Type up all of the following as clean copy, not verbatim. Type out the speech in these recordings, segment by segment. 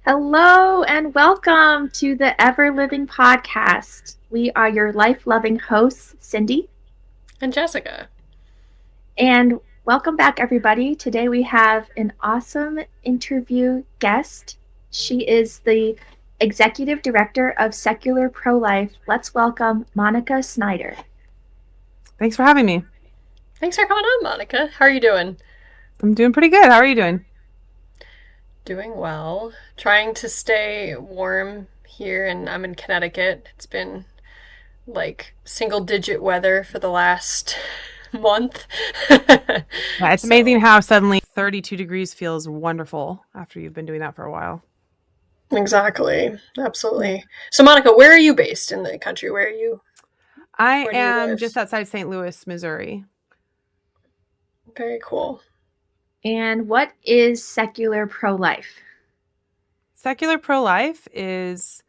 Hello and welcome to the Ever Living Podcast. We are your life loving hosts, Cindy, And Jessica. and welcome back, everybody. Today we have an awesome interview guest. She is the executive director of Secular Pro Life. Let's welcome Monica Snyder. Thanks for having me. Thanks for coming on, Monica. How are you doing? I'm doing pretty good. How are you doing? Doing well. Trying to stay warm here, and I'm in Connecticut. It's been like single digit weather for the last month. Yeah, it's So, amazing how suddenly 32 degrees feels wonderful after you've been doing that for a while. exactly. Absolutely. So, Monica, where are you based in the country? I Where do you am live? just outside St. Louis, Missouri. Very cool. And what is Secular Pro Life? Secular Pro Life is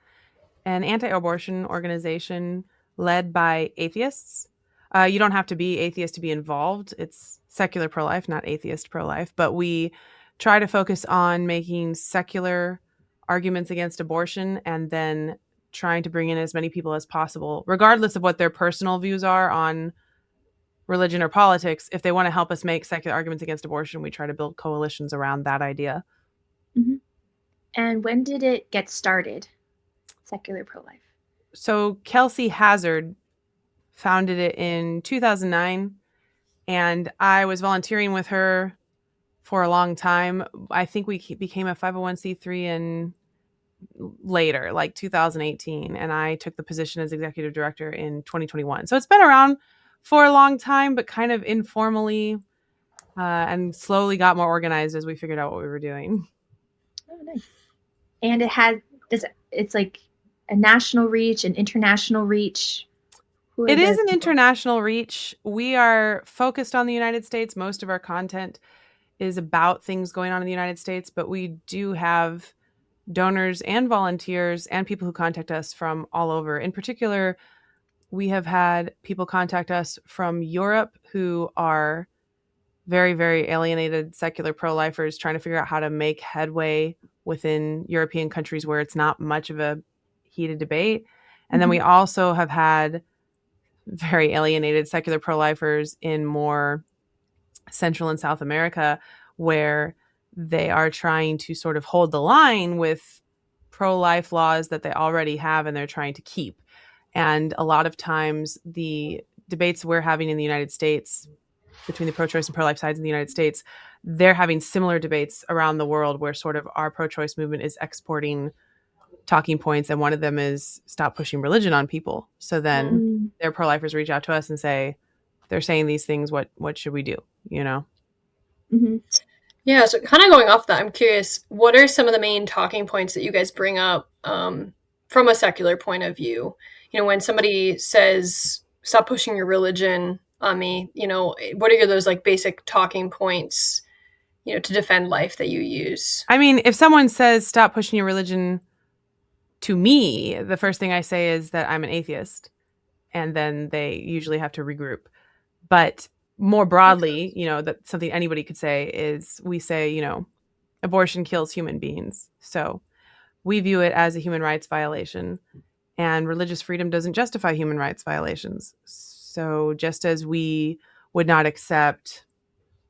an anti abortion organization led by atheists. You don't have to be atheist to be involved. It's secular pro life, not atheist pro life. But we try to focus on making secular arguments against abortion and then trying to bring in as many people as possible, regardless of what their personal views are on religion or politics. If they want to help us make secular arguments against abortion, we try to build coalitions around that idea. Mm-hmm. And when did it get started, Secular Pro Life? So Kelsey Hazard founded it in 2009, and I was volunteering with her for a long time. I think we became a 501c3 in later, like 2018, and I took the position as executive director in 2021. So it's been around for a long time, but kind of informally, and slowly got more organized as we figured out what we were doing. Oh, nice. And it's like a national reach, an international reach. Who are It is the an people? international reach. We are focused on the United States. Most of our content is about things going on in the United States, but we do have donors and volunteers and people who contact us from all over. In particular, we have had people contact us from Europe who are very, very alienated secular pro lifers trying to figure out how to make headway within European countries where it's not much of a heated debate. And then we Mhm. also have had very alienated secular pro lifers in more Central and South America where they are trying to sort of hold the line with pro life laws that they already have and they're trying to keep. And a lot of times, the debates we're having in the United States between the pro choice and pro life sides in the United States, they're having similar debates around the world where sort of our pro choice movement is exporting talking points. And one of them is stop pushing religion on people. So then Mm, their pro lifers reach out to us and say, they're saying these things. What should we do? You know? mhm. Yeah, so kind of going off that, I'm curious, what are some of the main talking points that you guys bring up from a secular point of view? When somebody says, stop pushing your religion on me, what are those like basic talking points, to defend life that you use? I mean, if someone says stop pushing your religion to me, the first thing I say is that I'm an atheist, and then they usually have to regroup. But more Makes broadly, sense. that something anybody could say is we say, abortion kills human beings. So we view it as a human rights violation, and religious freedom doesn't justify human rights violations. So just as we would not accept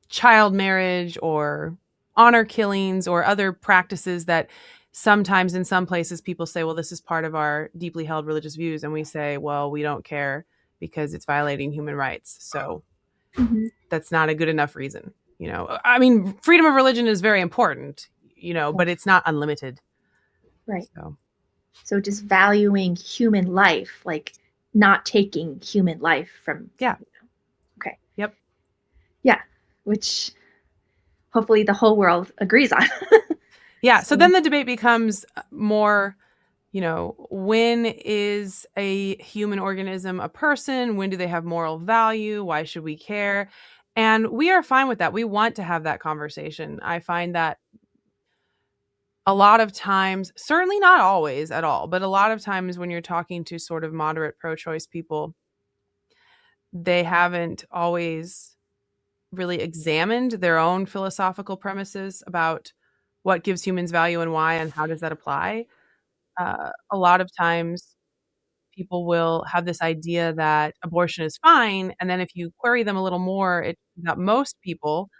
child marriage or honor killings or other practices that sometimes in some places people say, well, this is part of our deeply held religious views. And we say, well, we don't care because it's violating human rights. So Mhm. that's not a good enough reason. I mean, freedom of religion is very important, but Yes. it's not unlimited. Right. So, So just valuing human life, like not taking human life from. yeah. Okay. Yep. Yeah. Which hopefully the whole world agrees on. Yeah. So So, then the debate becomes more, when is a human organism a person? When do they have moral value? Why should we care? And we are fine with that. We want to have that conversation. I find that a lot of times, certainly not always at all, but a lot of times when you're talking to sort of moderate pro choice people, they haven't always really examined their own philosophical premises about what gives humans value and why, and how does that apply? A lot of times people will have this idea that abortion is fine. And then if you query them a little more, it that most people,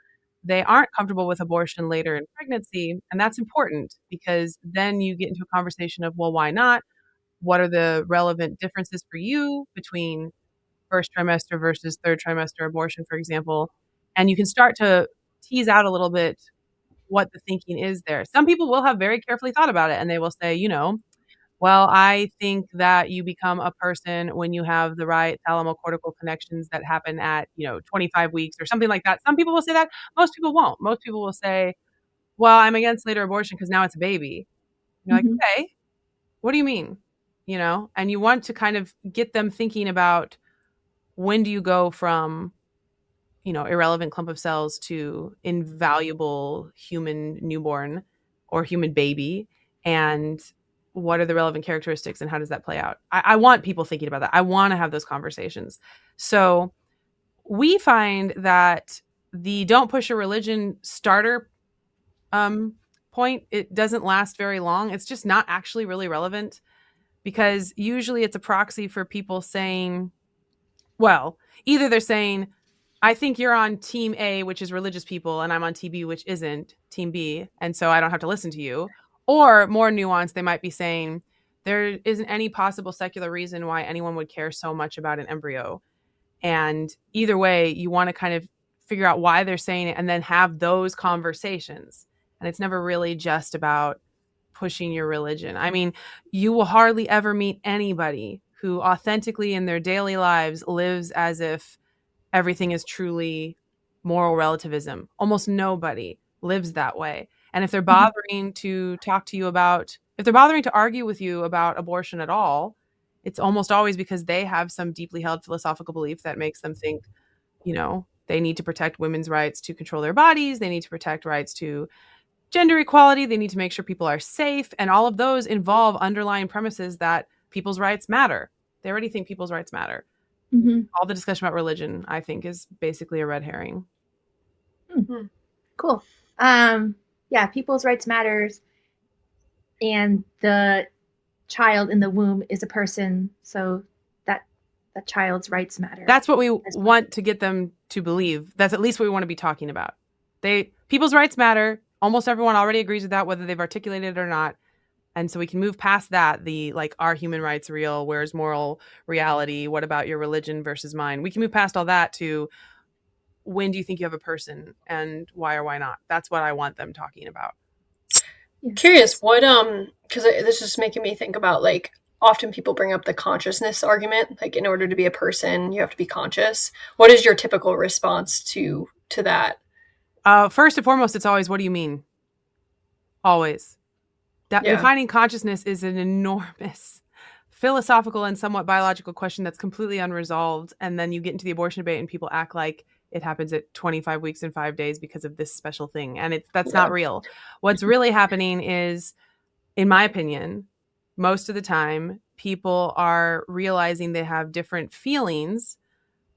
they aren't comfortable with abortion later in pregnancy. And that's important because then you get into a conversation of, well, why not? What are the relevant differences for you between first trimester versus third trimester abortion, for example? And you can start to tease out a little bit what the thinking is there. Some people will have very carefully thought about it and they will say, well, I think that you become a person when you have the right thalamocortical connections that happen at, 25 weeks or something like that. Some people will say that. Most people won't. Most people will say, well, I'm against later abortion because now it's a baby. You're like, Mm-hmm. okay, what do you mean? And you want to kind of get them thinking about when do you go from, irrelevant clump of cells to invaluable human newborn or human baby, and what are the relevant characteristics and how does that play out? I want people thinking about that. I want to have those conversations. So we find that the don't push a religion starter um, point, it doesn't last very long. It's just not actually really relevant because usually it's a proxy for people saying, well, either they're saying, I think you're on team A, which is religious people, and I'm on team B, which isn't team B, and so I don't have to listen to you. Or more nuanced, they might be saying, there isn't any possible secular reason why anyone would care so much about an embryo. And either way, you want to kind of figure out why they're saying it and then have those conversations. And it's never really just about pushing your religion. I mean, you will hardly ever meet anybody who authentically in their daily lives lives as if everything is truly moral relativism. Almost nobody lives that way. And if they're Mm-hmm. bothering to talk to you about, if they're bothering to argue with you about abortion at all, it's almost always because they have some deeply held philosophical belief that makes them think, they need to protect women's rights to control their bodies. They need to protect rights to gender equality. They need to make sure people are safe. And all of those involve underlying premises that people's rights matter. They already think people's rights matter. Mm-hmm. All the discussion about religion, I think, is basically a red herring. Hmm. Cool. Yeah, people's rights matters, and the child in the womb is a person, so that child's rights matter That's what we as well. want to get them to believe. That's at least what we want to be talking about. People's rights matter. Almost everyone already agrees with that, whether they've articulated it or not. And so we can move past that, the like, are human rights real? Where's moral reality? What about your religion versus mine? We can move past all that to, when do you think you have a person and why or why not? That's what I want them talking about. Yeah. Curious, what because this is making me think about like often people bring up the consciousness argument, like in order to be a person, you have to be conscious. What is your typical response to that? First and foremost, it's always, what do you mean? Always. Yeah. Defining consciousness is an enormous philosophical and somewhat biological question that's completely unresolved. And then you get into the abortion debate and people act like it happens at 25 weeks and 5 days because of this special thing. And that's Yeah. not real. What's really happening is, in my opinion, most of the time, people are realizing they have different feelings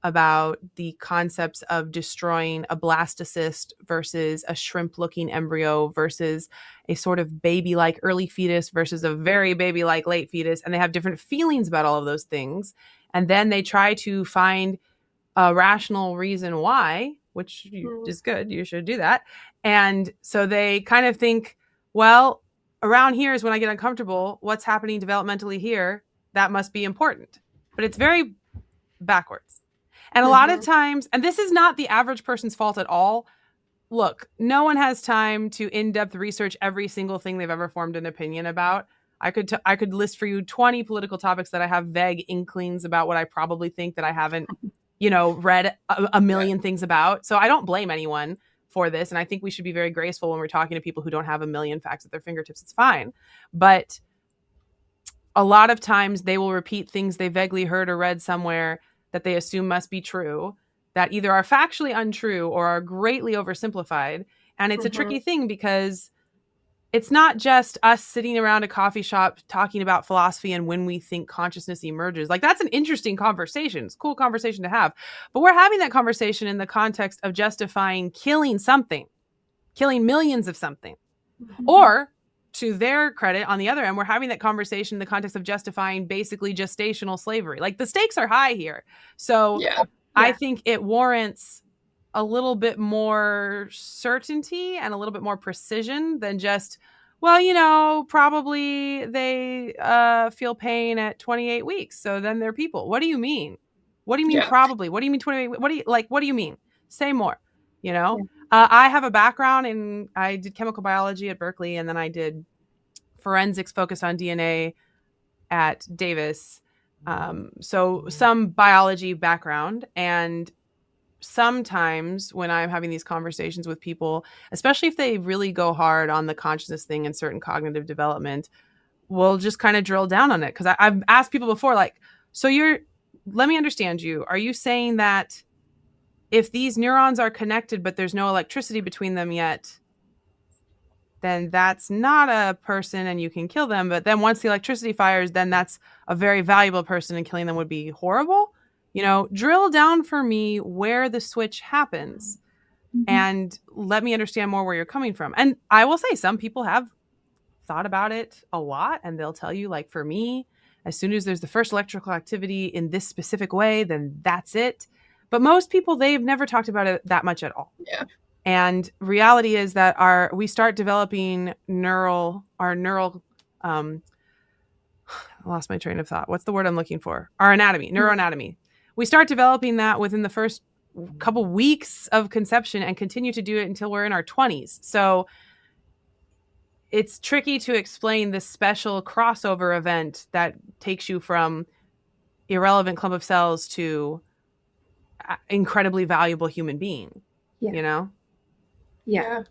about the concepts of destroying a blastocyst versus a shrimp looking embryo versus a sort of baby like early fetus versus a very baby like late fetus. And they have different feelings about all of those things. And then they try to find a rational reason why, which is good. You should do that. And so they kind of think, well, around here is when I get uncomfortable. What's happening developmentally here? That must be important. But it's very backwards. And a lot of times, and this is not the average person's fault at all. Look, no one has time to in-depth research every single thing they've ever formed an opinion about. I could list for you 20 political topics that I have vague inklings about what I probably think that I haven't, read a million things about. So I don't blame anyone for this. And I think we should be very graceful when we're talking to people who don't have a million facts at their fingertips. It's fine. But a lot of times they will repeat things they vaguely heard or read somewhere that they assume must be true, that either are factually untrue or are greatly oversimplified. And it's a tricky thing because it's not just us sitting around a coffee shop talking about philosophy and when we think consciousness emerges. Like, that's an interesting conversation. It's a cool conversation to have. But we're having that conversation in the context of justifying killing something, killing millions of something. Or, to their credit, on the other end, we're having that conversation in the context of justifying basically gestational slavery. Like, the stakes are high here. So Yeah. I think it warrants a little bit more certainty and a little bit more precision than just, well, probably they feel pain at 28 weeks. So then they're people. What do you mean? What do you mean Yeah. probably? What do you mean 28? What do you mean? Say more, you know? Yeah. I have a background in, I did chemical biology at Berkeley, and then I did forensics focused on DNA at Davis. So some biology background. And sometimes when I'm having these conversations with people, especially if they really go hard on the consciousness thing and certain cognitive development, we'll just kind of drill down on it. Because I've asked people before, like, so let me understand you. Are you saying that if these neurons are connected, but there's no electricity between them yet, then that's not a person and you can kill them. But then once the electricity fires, then that's a very valuable person and killing them would be horrible. Drill down for me where the switch happens and let me understand more where you're coming from. And I will say, some people have thought about it a lot, and they'll tell you, like, for me, as soon as there's the first electrical activity in this specific way, then that's it. But most people, they've never talked about it that much at all. Yeah. And reality is that we start developing I lost my train of thought. What's the word I'm looking for? Our anatomy, neuroanatomy. We start developing that within the first couple weeks of conception and continue to do it until we're in our 20s. So it's tricky to explain this special crossover event that takes you from irrelevant clump of cells to incredibly valuable human being. Yeah. Yeah.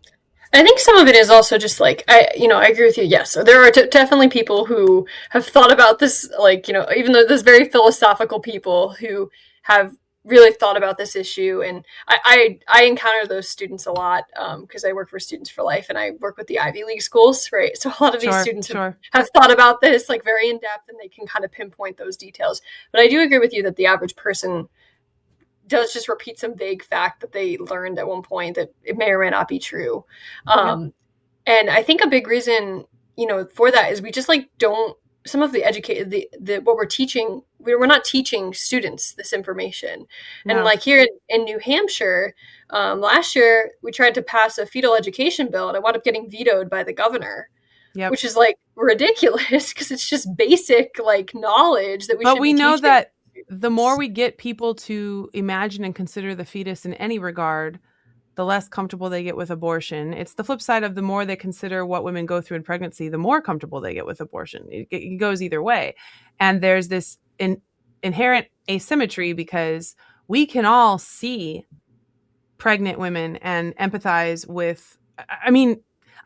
I think some of it is also just like, I agree with you. Yes, so there are definitely people who have thought about this, like, even though there's very philosophical people who have really thought about this issue, and I encounter those students a lot because I work for Students for Life and I work with the Ivy League schools, right? So a lot of these students have thought about this like very in depth, and they can kind of pinpoint those details. But I do agree with you that the average person does just repeat some vague fact that they learned at one point that it may or may not be true. And I think a big reason, for that is we just like don't, some of the educated, the what we're teaching, we're not teaching students this information. No. And like here in New Hampshire, last year we tried to pass a fetal education bill, and it wound up getting vetoed by the governor. Yep. Which is like ridiculous because it's just basic like knowledge that we should be teaching. But we know that the more we get people to imagine and consider the fetus in any regard, the less comfortable they get with abortion. It's the flip side of the more they consider what women go through in pregnancy, the more comfortable they get with abortion. It goes either way. And there's this inherent asymmetry because we can all see pregnant women and empathize with,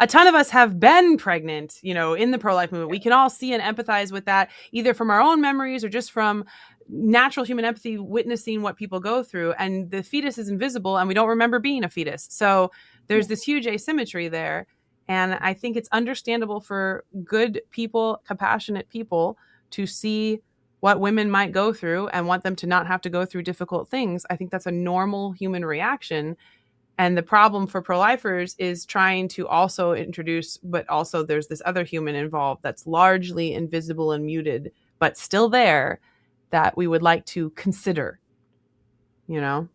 a ton of us have been pregnant, in the pro-life movement. We can all see and empathize with that, either from our own memories or just from natural human empathy, witnessing what people go through. And the fetus is invisible and we don't remember being a fetus. So there's this huge asymmetry there. And I think it's understandable for good people, compassionate people, to see what women might go through and want them to not have to go through difficult things. I think that's a normal human reaction. And the problem for pro-lifers is trying to also introduce, but also there's this other human involved that's largely invisible and muted, but still there, that we would like to consider, Yeah.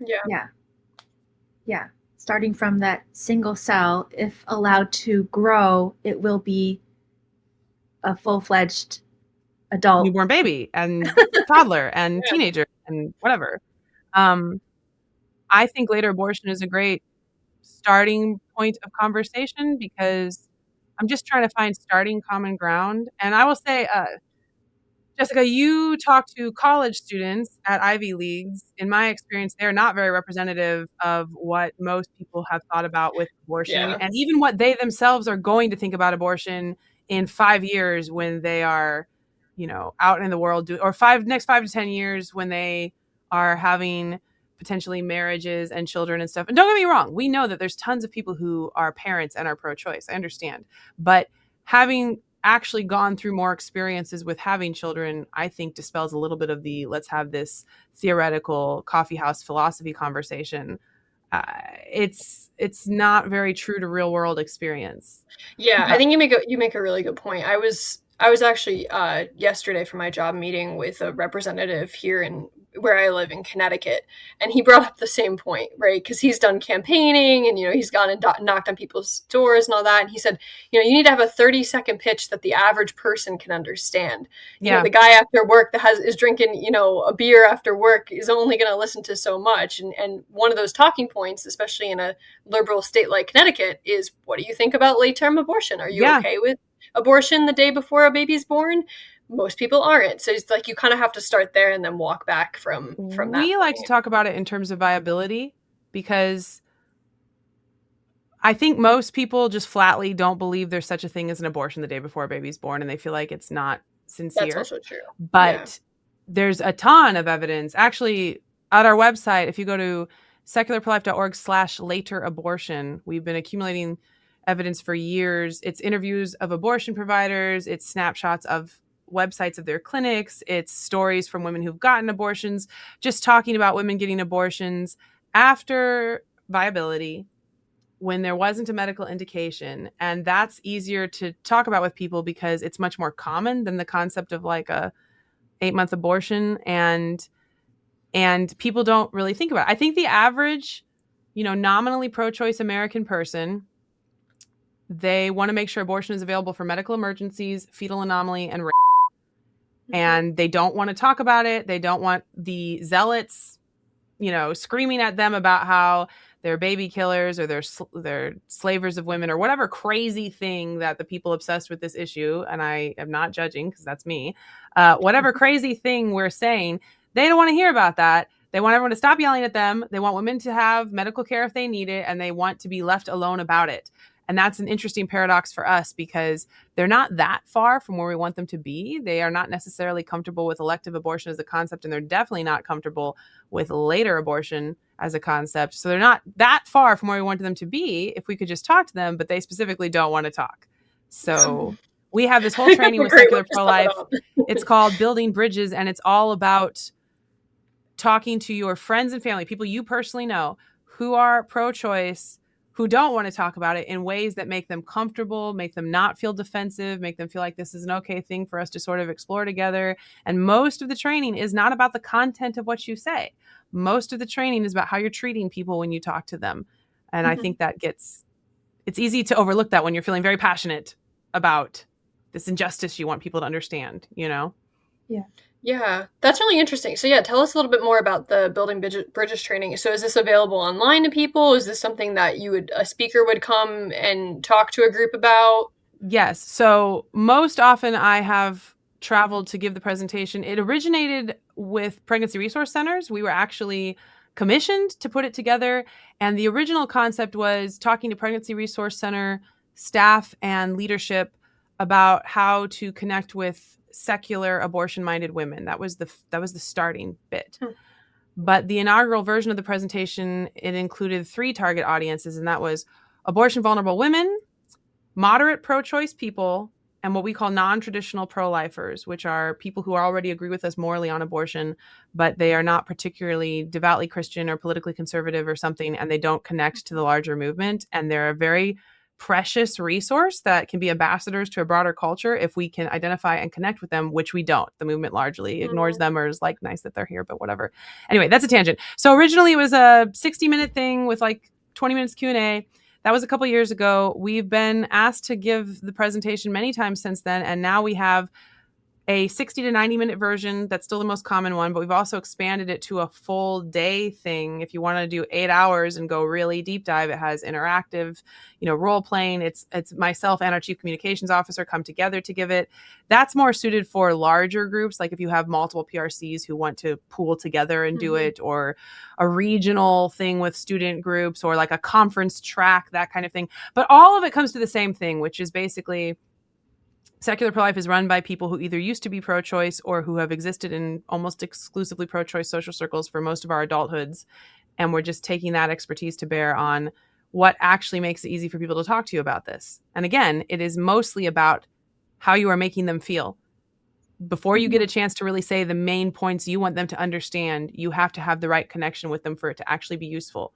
Yeah. Starting from that single cell, if allowed to grow, it will be a full-fledged adult. Newborn baby and toddler and teenager and whatever. I think later abortion is a great starting point of conversation because I'm just trying to find starting common ground. And I will say, Jessica, you talk to college students at Ivy Leagues. In my experience, they're not very representative of what most people have thought about with abortion, and even what they themselves are going to think about abortion in 5 years when they are, out in the world, or next 5 to 10 years when they are having potentially marriages and children and stuff. And don't get me wrong, we know that there's tons of people who are parents and are pro-choice. I understand. But having actually gone through more experiences with having children, I think dispels a little bit of the let's have this theoretical coffee house philosophy conversation. it's not very true to real world experience. Yeah, I But think you make a really good point. I was actually yesterday for my job meeting with a representative here in where I live in Connecticut, and he brought up the same point, right? Because he's done campaigning, and he's gone and knocked on people's doors and all that. And he said, you need to have a 30-second pitch that the average person can understand. yeah, The guy after work that is drinking, a beer after work is only going to listen to so much. And one of those talking points, especially in a liberal state like Connecticut, is what do you think about late term abortion? Are you yeah, okay with abortion the day before a baby's born? Most people aren't. So it's like you kind of have to start there and then walk back from that we like to point. talk about it in terms of viability because I think most people just flatly don't believe there's such a thing as an abortion the day before a baby's born, and they feel like it's not That's sincere. also true. Yeah. But there's a ton of evidence. Actually, at our website, if you go to secularprolife.org/later abortion, we've been accumulating evidence for years. It's interviews of abortion providers, it's snapshots of websites of their clinics, it's stories from women who've gotten abortions, just talking about women getting abortions after viability when there wasn't a medical indication. And that's easier to talk about with people because it's much more common than the concept of like a 8-month abortion, and people don't really think about it. I think the average, nominally pro-choice American person, they want to make sure abortion is available for medical emergencies, fetal anomaly, and rape. And they don't want to talk about it. They don't want the zealots, screaming at them about how they're baby killers or they're slavers of women or whatever crazy thing that the people obsessed with this issue, and I am not judging because that's me, whatever crazy thing we're saying, they don't want to hear about that. They want everyone to stop yelling at them. They want women to have medical care if they need it, and they want to be left alone about it. And that's an interesting paradox for us because they're not that far from where we want them to be. They are not necessarily comfortable with elective abortion as a concept, and they're definitely not comfortable with later abortion as a concept. So they're not that far from where we want them to be if we could just talk to them, but they specifically don't want to talk. So we have this whole training with Great way Secular to sum it Pro-Life. up. It's called Building Bridges, and it's all about talking to your friends and family, people you personally know who are pro-choice, who don't want to talk about it, in ways that make them comfortable, make them not feel defensive, make them feel like this is an okay thing for us to sort of explore together. And most of the training is not about the content of what you say. Most of the training is about how you're treating people when you talk to them. And I think that it's easy to overlook that when you're feeling very passionate about this injustice you want people to understand, Yeah. Yeah, that's really interesting. So yeah, tell us a little bit more about the Building Bridges training. So is this available online to people? Is this something that a speaker would come and talk to a group about? Yes. So most often I have traveled to give the presentation. It originated with pregnancy resource centers. We were actually commissioned to put it together. And the original concept was talking to pregnancy resource center staff and leadership about how to connect with secular abortion-minded women. That was the starting bit. But the inaugural version of the presentation, it included 3 target audiences, and that was abortion vulnerable women, moderate pro-choice people, and what we call non-traditional pro-lifers, which are people who already agree with us morally on abortion, but they are not particularly devoutly Christian or politically conservative or something, and they don't connect to the larger movement. And they're a very precious resource that can be ambassadors to a broader culture if we can identify and connect with them, which we don't. The movement largely ignores them or is like, nice that they're here, but whatever. Anyway, that's a tangent. So originally it was a 60-minute thing with like 20 minutes Q&A. That was a couple years ago. We've been asked to give the presentation many times since then, and now we have a 60 to 90-minute version. That's still the most common one, but we've also expanded it to a full day thing. If you want to do 8 hours and go really deep dive, it has interactive, role playing. It's myself and our chief communications officer come together to give it. That's more suited for larger groups, like if you have multiple PRCs who want to pool together and do it, or a regional thing with student groups, or like a conference track, that kind of thing. But all of it comes to the same thing, which is basically Secular Pro-Life is run by people who either used to be pro-choice or who have existed in almost exclusively pro-choice social circles for most of our adulthoods. And we're just taking that expertise to bear on what actually makes it easy for people to talk to you about this. And again, it is mostly about how you are making them feel. Before you get a chance to really say the main points you want them to understand, you have to have the right connection with them for it to actually be useful.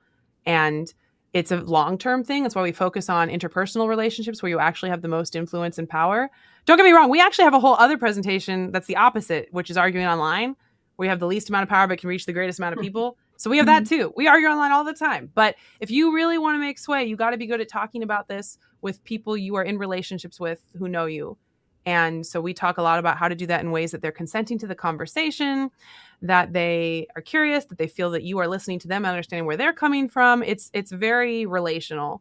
And it's a long-term thing. That's why we focus on interpersonal relationships where you actually have the most influence and power. Don't get me wrong. We actually have a whole other presentation that's the opposite, which is arguing online, where you have the least amount of power but can reach the greatest amount of people. So we have that too. We argue online all the time. But if you really want to make sway, you got to be good at talking about this with people you are in relationships with who know you. And so we talk a lot about how to do that in ways that they're consenting to the conversation, that they are curious, that they feel that you are listening to them and understanding where they're coming from. It's very relational.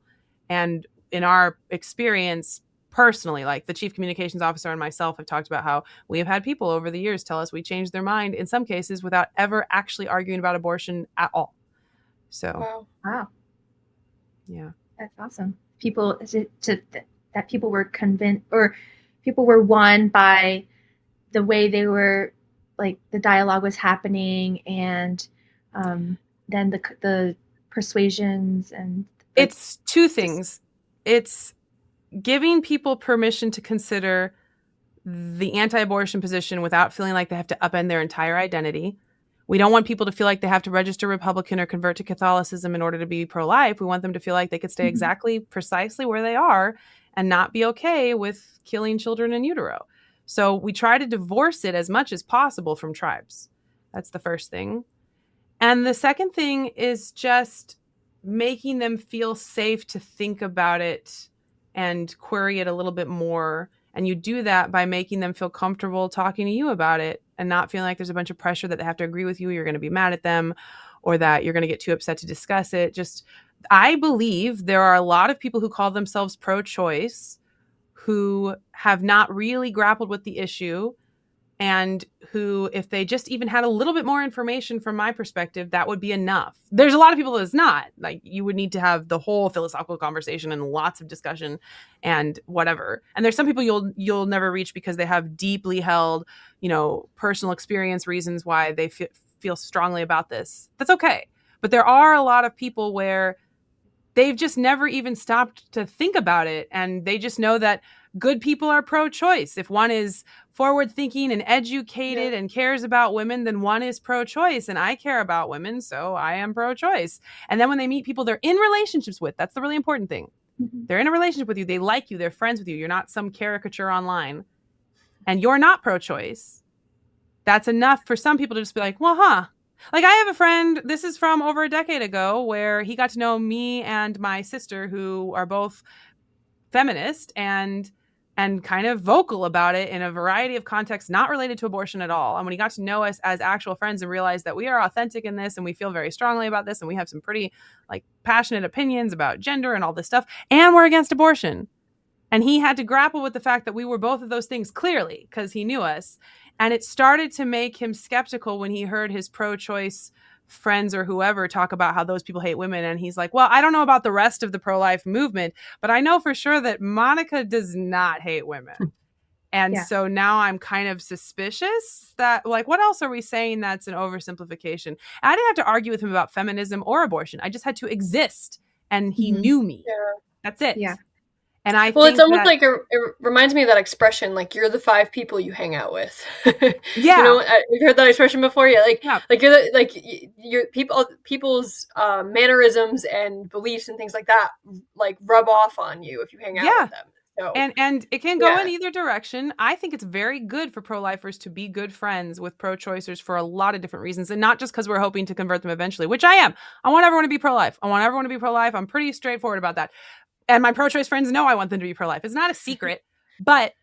And in our experience, personally, like the chief communications officer and myself have talked about how we have had people over the years tell us we changed their mind in some cases without ever actually arguing about abortion at all. So, wow. Yeah. That's awesome. People that people were convinced, or people were won by the way they were, like the dialogue was happening, and then the persuasions and it's two things. It's giving people permission to consider the anti-abortion position without feeling like they have to upend their entire identity. We don't want people to feel like they have to register Republican or convert to Catholicism in order to be pro-life. We want them to feel like they could stay exactly, precisely where they are and not be okay with killing children in utero. So we try to divorce it as much as possible from tribes. That's the first thing. And the second thing is just making them feel safe to think about it and query it a little bit more. And you do that by making them feel comfortable talking to you about it and not feeling like there's a bunch of pressure that they have to agree with you, you're going to be mad at them, or that you're going to get too upset to discuss it. Just, I believe there are a lot of people who call themselves pro-choice who have not really grappled with the issue, and who, if they just even had a little bit more information from my perspective, that would be enough. There's a lot of people that's not. Like, you would need to have the whole philosophical conversation and lots of discussion and whatever. And there's some people you'll never reach because they have deeply held, personal experience reasons why they feel strongly about this. That's okay. But there are a lot of people where they've just never even stopped to think about it. And they just know that good people are pro-choice. If one is forward thinking and educated and cares about women, then one is pro-choice. And I care about women, so I am pro-choice. And then when they meet people they're in relationships with, that's the really important thing. They're in a relationship with you. They like you. They're friends with you. You're not some caricature online. And you're not pro-choice. That's enough for some people to just be like, well, Like, I have a friend, this is from over a decade ago, where he got to know me and my sister, who are both feminist and kind of vocal about it in a variety of contexts, not related to abortion at all. And when he got to know us as actual friends and realized that we are authentic in this and we feel very strongly about this and we have some pretty passionate opinions about gender and all this stuff, and we're against abortion. And he had to grapple with the fact that we were both of those things clearly because he knew us. And it started to make him skeptical when he heard his pro-choice friends or whoever talk about how those people hate women. And he's like, well, I don't know about the rest of the pro-life movement, but I know for sure that Monica does not hate women. And so now I'm kind of suspicious that, what else are we saying that's an oversimplification? And I didn't have to argue with him about feminism or abortion. I just had to exist. And he knew me. Yeah. That's it. Yeah. And I think it's almost that, like it reminds me of that expression, like, you're the 5 people you hang out with. Yeah. You've heard that expression before. Yeah. Like you're your people's mannerisms and beliefs and things like that, rub off on you if you hang out with them. So, and it can go in either direction. I think it's very good for pro-lifers to be good friends with pro-choicers for a lot of different reasons, and not just because we're hoping to convert them eventually, which I am. I want everyone to be pro-life. I'm pretty straightforward about that. And my pro-choice friends know I want them to be pro-life. It's not a secret. But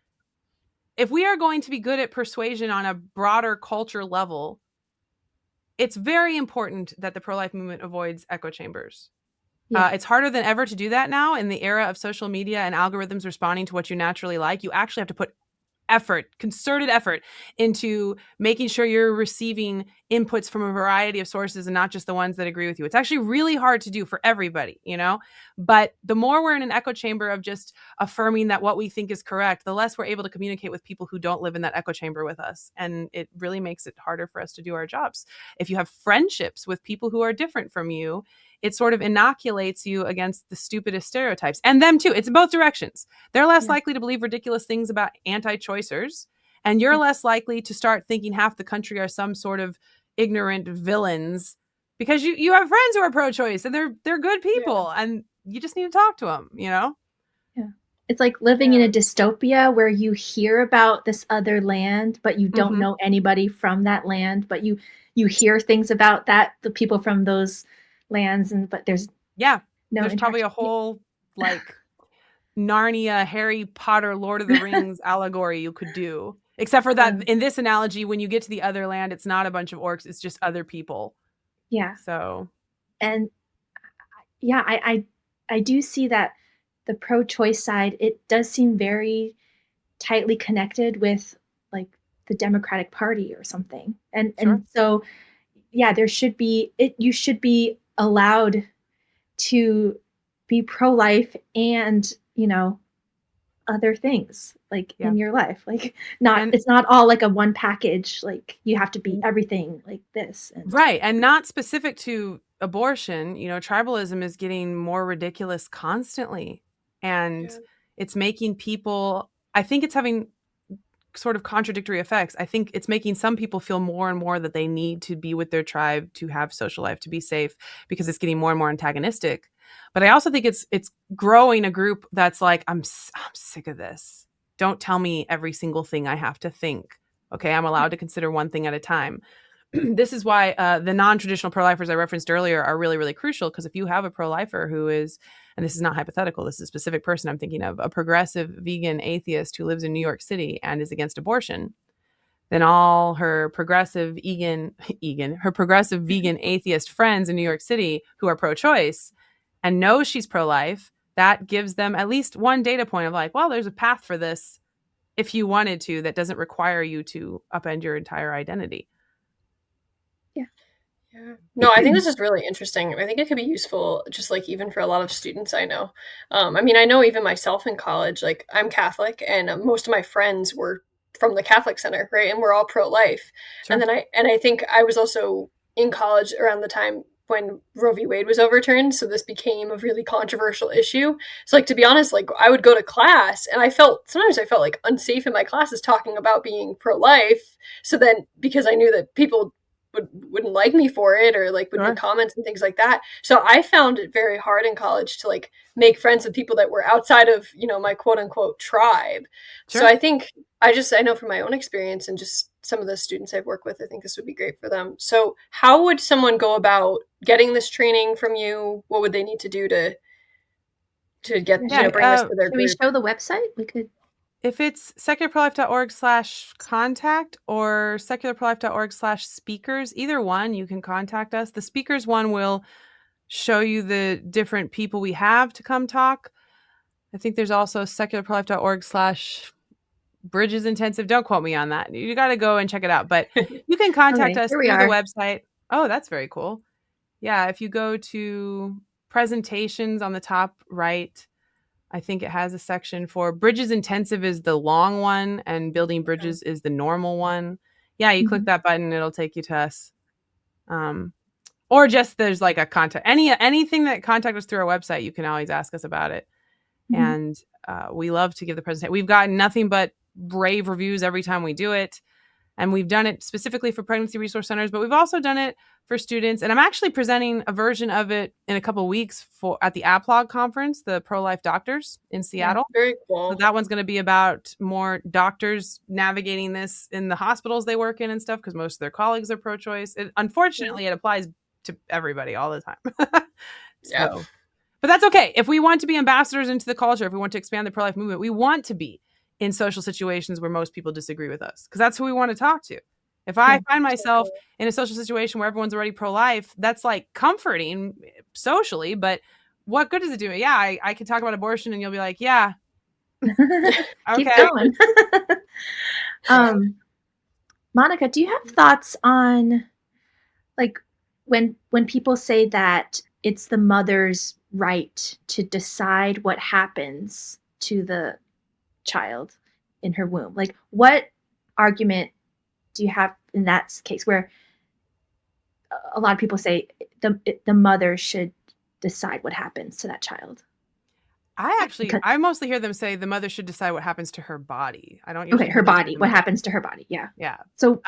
if we are going to be good at persuasion on a broader culture level, it's very important that the pro-life movement avoids echo chambers. It's harder than ever to do that now in the era of social media and algorithms responding to what you naturally like. You actually have to put concerted effort into making sure you're receiving inputs from a variety of sources and not just the ones that agree with you. It's actually really hard to do for everybody, but the more we're in an echo chamber of just affirming that what we think is correct, the less we're able to communicate with people who don't live in that echo chamber with us. And it really makes it harder for us to do our jobs. If you have friendships with people who are different from you, it sort of inoculates you against the stupidest stereotypes. And them too. It's in both directions. They're less likely to believe ridiculous things about anti-choicers. And you're less likely to start thinking half the country are some sort of ignorant villains because you have friends who are pro-choice and they're good people, and you just need to talk to them, Yeah. It's like living in a dystopia where you hear about this other land, but you don't know anybody from that land, but you hear things about the people from those lands, but there's no there's probably a whole like Narnia, Harry Potter, Lord of the Rings allegory you could do. Except for that, in this analogy, when you get to the other land, it's not a bunch of orcs, it's just other people. Yeah. So. And yeah, I do see that the pro-choice side, it does seem very tightly connected with like the Democratic Party or something. And so yeah, there should be you should be allowed to be pro-life and, other things like in your life. Like it's not all like a one package, like you have to be everything like this. Right. And not specific to abortion, tribalism is getting more ridiculous constantly. And it's making people, I think it's having sort of contradictory effects. I think it's making some people feel more and more that they need to be with their tribe to have social life, to be safe, because it's getting more and more antagonistic. But I also think it's growing a group that's like, I'm sick of this. Don't tell me every single thing I have to think. Okay, I'm allowed to consider one thing at a time. This is why the non-traditional pro-lifers I referenced earlier are really, really crucial, because if you have a pro-lifer who is, and this is not hypothetical, this is a specific person I'm thinking of, a progressive vegan atheist who lives in New York City and is against abortion, then all her progressive vegan atheist friends in New York City who are pro-choice and know she's pro-life, that gives them at least one data point of like, well, there's a path for this if you wanted to, that doesn't require you to upend your entire identity. No, I think this is really interesting. I think it could be useful just like even for a lot of students I know. I mean, I know even myself in college, like I'm Catholic and most of my friends were from the Catholic Center, right? And we're all pro-life. Sure. And I think I was also in college around the time when Roe v. Wade was overturned, so this became a really controversial issue. So like to be honest, like I would go to class and sometimes I felt like unsafe in my classes talking about being pro-life. So then because I knew that people wouldn't like me for it or like would make comments and things like that. So I found it very hard in college to like make friends with people that were outside of, my quote unquote tribe. Sure. So I think I know from my own experience and just some of the students I've worked with, I think this would be great for them. So how would someone go about getting this training from you? What would they need to do to get, bring this to their group? Can we show the website? We could. If it's secularprolife.org/contact or secularprolife.org/speakers, either one, you can contact us. The speakers one will show you the different people we have to come talk. I think there's also secularprolife.org/bridges intensive. Don't quote me on that. You got to go and check it out. But you can contact us through the website. Oh, that's very cool. Yeah, if you go to presentations on the top right, I think it has a section for Bridges Intensive is the long one and Building Bridges is the normal one. Yeah, you click that button, it'll take you to us. Or just there's like a contact. Anything that contact us through our website, you can always ask us about it. And we love to give the presentation. We've gotten nothing but rave reviews every time we do it. And we've done it specifically for pregnancy resource centers, but we've also done it for students. And I'm actually presenting a version of it in a couple of weeks at the APLOG conference, the pro-life doctors in Seattle. Yeah, very cool. So that one's going to be about more doctors navigating this in the hospitals they work in and stuff, because most of their colleagues are pro-choice. Unfortunately, it applies to everybody all the time. But that's okay. If we want to be ambassadors into the culture, if we want to expand the pro-life movement, we want to be in social situations where most people disagree with us, because that's who we want to talk to. If I find myself in a social situation where everyone's already pro-life, that's like comforting socially, but what good does it do me? Yeah, I can talk about abortion and you'll be like, yeah. Keep going. Monica, do you have thoughts on like when people say that it's the mother's right to decide what happens to the child in her womb? Like, what argument do you have in that case where a lot of people say the mother should decide what happens to that child? I mostly hear them say the mother should decide what happens to her body. I don't usually her body. What happens to her body? Yeah. Yeah. So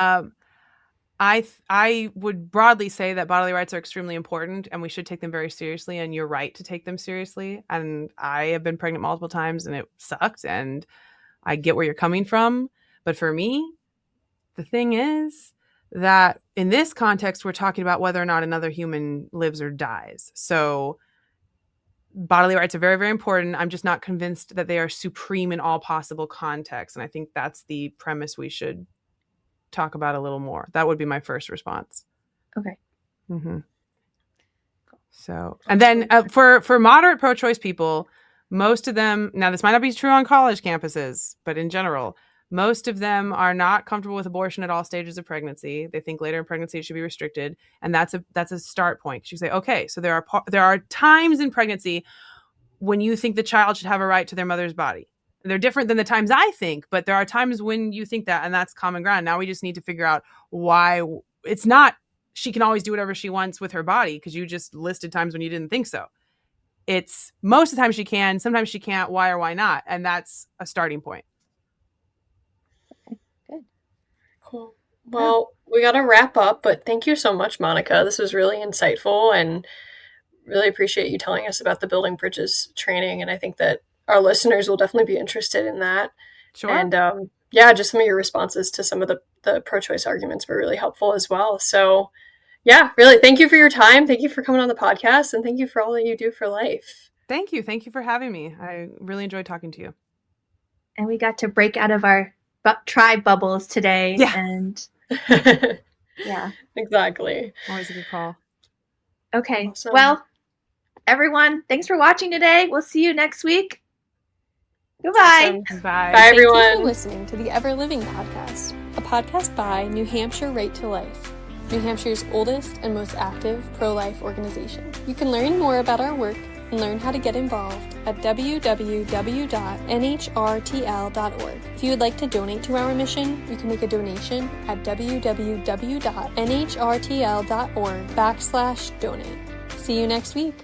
I would broadly say that bodily rights are extremely important and we should take them very seriously, and you're right to take them seriously. And I have been pregnant multiple times and it sucked, and I get where you're coming from. But for me, the thing is that in this context, we're talking about whether or not another human lives or dies. So bodily rights are very, very important. I'm just not convinced that they are supreme in all possible contexts. And I think that's the premise we should talk about a little more. That would be my first response. Okay. Mm-hmm. So, and then for moderate pro-choice people, most of them, now this might not be true on college campuses, but in general, most of them are not comfortable with abortion at all stages of pregnancy. They think later in pregnancy it should be restricted, and that's a start point. You say, okay, so there are times in pregnancy when you think the child should have a right to their mother's body. They're different than the times I think, but there are times when you think that, and that's common ground. Now we just need to figure out why it's not she can always do whatever she wants with her body, because you just listed times when you didn't think so. It's most of the time she can, sometimes she can't, why or why not, and that's a starting point. Okay, good. Cool. Well, we got to wrap up, but thank you so much, Monica. This was really insightful, and really appreciate you telling us about the Building Bridges training. And I think that our listeners will definitely be interested in that. Sure. And yeah, just some of your responses to some of the pro-choice arguments were really helpful as well. So yeah, really, thank you for your time. Thank you for coming on the podcast, and thank you for all that you do for life. Thank you. Thank you for having me. I really enjoyed talking to you. And we got to break out of our tribe bubbles today. Yeah. And yeah. Exactly. Always a good call. Okay. Awesome. Well, everyone, thanks for watching today. We'll see you next week. Goodbye. Awesome. Bye. Bye, everyone. Thank you for listening to the Ever Living podcast, a podcast by New Hampshire Right-to-Life, New Hampshire's oldest and most active pro-life organization. You can learn more about our work and learn how to get involved at www.nhrtl.org. If you would like to donate to our mission, you can make a donation at www.nhrtl.org/donate. See you next week.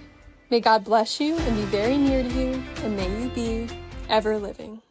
May God bless you and be very near to you, and may you be ever living.